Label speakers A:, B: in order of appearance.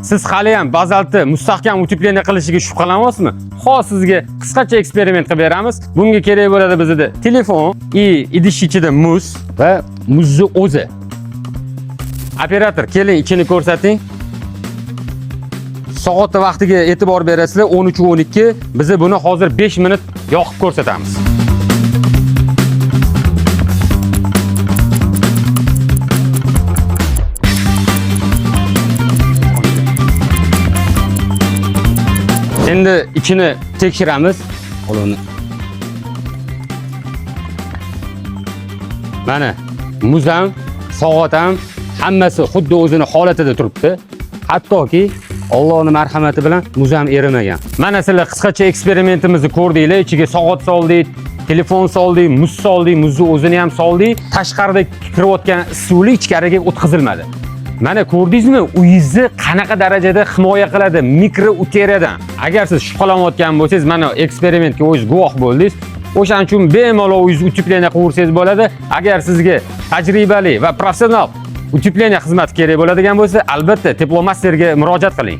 A: Siz hali ham bazaltni mustahkam utepleniya qilishiga shubhalanyapsizmi? Hozir sizga qisqacha eksperiment qilib beramiz. Bunga kerak bo'ladi bizda telefon, idish ichida muz va muzni o'zi. Operator, keling ichini ko'rsating. Soat vaqtiga e'tibor berasizlar, 13:12. Biz buni hozir 5 minut yoqib ko'rsatamiz. Endi ichini tekshiramiz. Qo'lini. Mana muz ham, soat ham hammasi xuddi o'zini holatida turibdi. Hattoki Allohning marhamati bilan muz ham erimagan. Mana sizlar qisqacha eksperimentimizni ko'rdinglar. Ichiga soat soldik, telefon soldik, muz soldik, muzni o'zini ham soldik. Tashqarida kirayotgan issiqlik ichkariga o'tkazilmadi. Mana ko'rdingizmi, uyingizni qanaqa darajada himoya qiladi mikrouteriyadan. Agar siz shubhalanayotgan bo'lsangiz, mana eksperimentga o'zingiz guvoh bo'ldingiz. O'shaning uchun bemalol uyingiz utepleniya qilsangiz bo'ladi. Agar sizga tajribali va professional utepleniya xizmati kerak bo'ladigan bo'lsa, albatta Teplomasterga murojaat qiling.